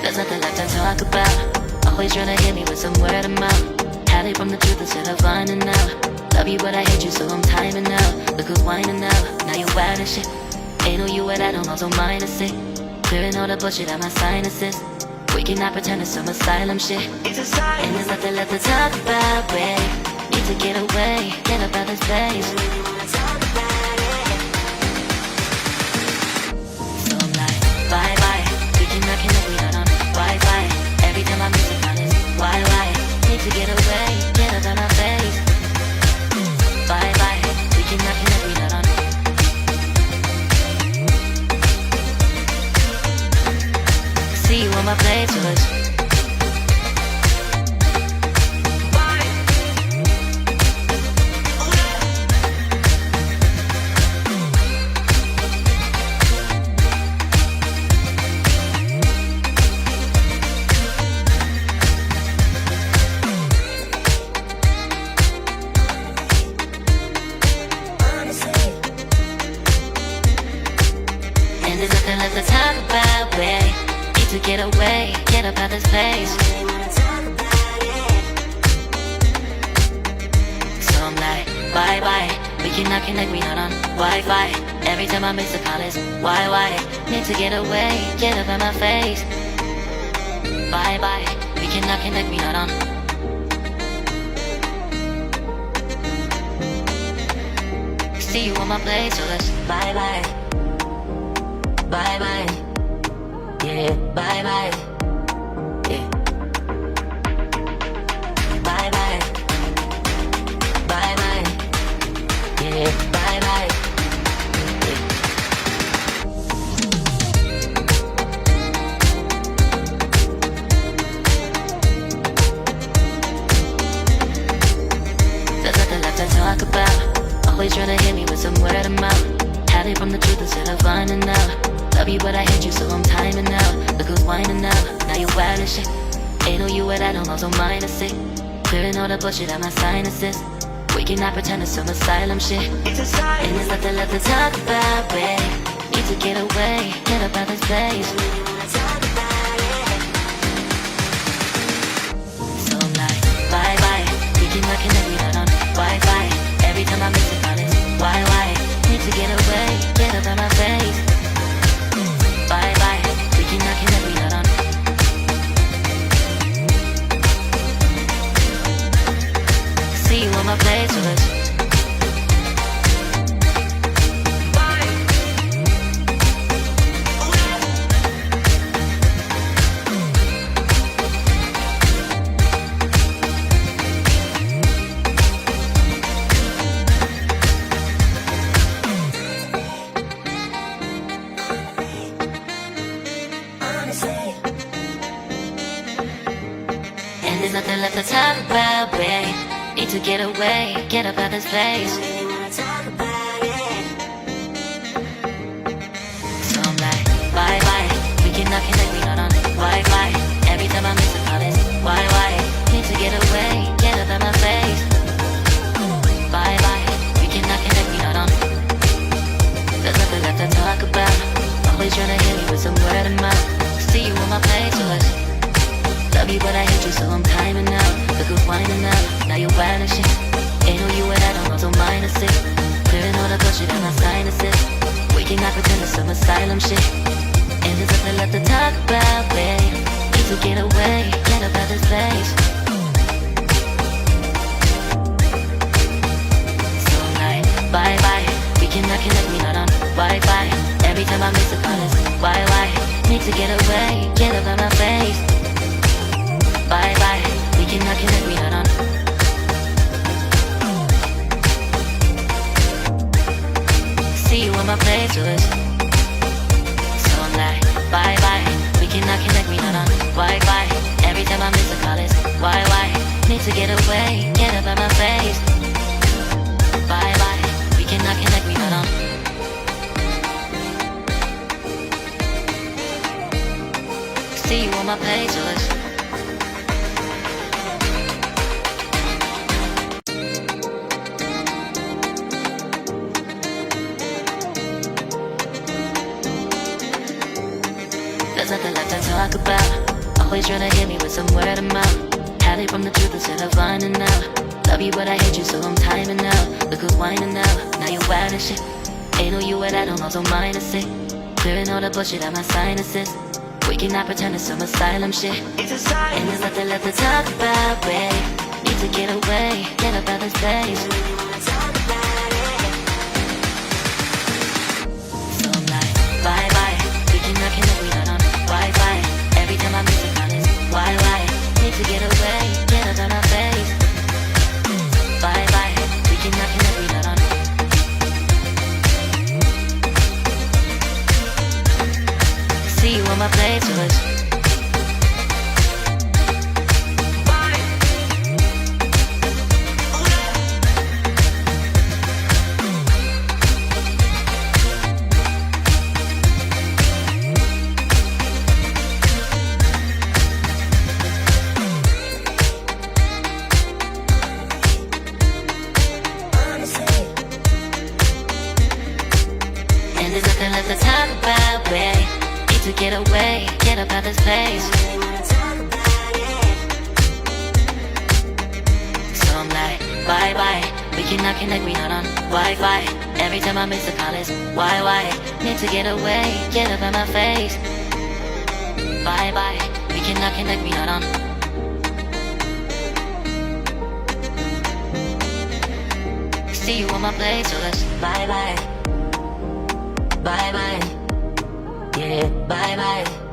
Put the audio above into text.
There's nothing left to talk about. Always trying to hit me with some word of mouth. Hide it from the truth instead of finding out. Love you but I hate you so I'm timing out. Look who's whining out, now you wild and shit. Ain't no you at all, also minus it. Clearing all the bullshit out my sinuses. We cannot pretend it's some asylum shit. And there's nothing left to talk about, babe. Need to get away, get up out this place. So I'm like, bye bye. We cannot connect, we not on Wi-Fi. Every time I miss it, on this why? Need to get away, get up out my face. Bye bye. We cannot connect, we not on. See you on my playlist. And there's nothing left to talk about, babe. To get away, get up out this place. So I'm like, bye bye. We cannot connect, we not on Wi-Fi. Every time I miss a call it's why? Need to get away, get up out my face. Bye bye. We cannot connect, we not on. See you on my place, so let's bye bye. Bye bye. Yeah, bye bye. Yeah. Bye bye. Bye bye. Yeah, bye bye. Yeah. There's nothing left to talk about. Always trying to hit me with some word of mouth. Hide it from the truth instead of finding out. Love you but I hate you so I'm timing out. Look who's whining out, now you wild and shit. Ain't no you at all, also minus it. Clearing all the bullshit out my sinuses. We cannot pretend it's some asylum shit. And there's nothing left to talk about, babe. Need to get away, get up out this place. So I'm like, bye bye. We cannot connect, we not on Wi-Fi. Every time I miss it, on it's why? Need to get away, get up out my face. Bye bye, we cannot connect, we not on. See you on my playlist. And there's nothing left to talk about, babe. Need to get away, get up out this place. So I'm like, bye bye. We cannot connect, we not on Wi-Fi. Every time I miss a call it's why? Need to get away, get up out my face. Bye bye. We cannot connect, we not on. There's nothing left to talk about. Always trying to hit me with some word of mouth. See you on my playlist. Love you but I hate you so I'm timing out. Look who's whining out, now you wild and shit. Ain't no you at all, also minus it. Clearing all the bullshit out my sinuses. We cannot pretend it's some asylum shit. And there's nothing left to talk about, babe. Need to get away, get up out this place. So I'm like, bye bye. We cannot connect, we not on Wi-Fi. Every time I miss a call it's why? Need to get away, get up out my face. Bye bye, we cannot connect, we not on. See you on my playlist. So I'm like, bye bye, we cannot connect, we not on Wi-Fi. Every time I miss a call it's why? Need to get away, get up out my face. Bye bye, we cannot connect, we not on. See you on my playlist. There's nothing left to talk about. Always tryna hit me with some word of mouth. Hide it from the truth instead of finding out. Love you but I hate you so I'm timing out. Look who's whining now, now you wild and shit. Ain't no you at I don't also minus it. Clearing all the bullshit out my sinuses. We cannot pretend it's some asylum shit. And there's nothing left to talk about, babe. Need to get away, get up out of this place. So I'm like, bye bye. We cannot connect, we not on Wi-Fi. Every time I miss a call it's why? Need to get away, get up out of my face. Bye bye. We cannot connect, we not on. See you on my playlist. And there's nothing left to talk about, babe. Need to get away, get up out this place. So I'm like, bye bye. We cannot connect, we not on Wi-Fi. Every time I miss a call it's why? Need to get away, get up out my face. Bye bye. We cannot connect, we not on. See you on my place, so let's bye bye. Bye bye. Yeah, bye bye.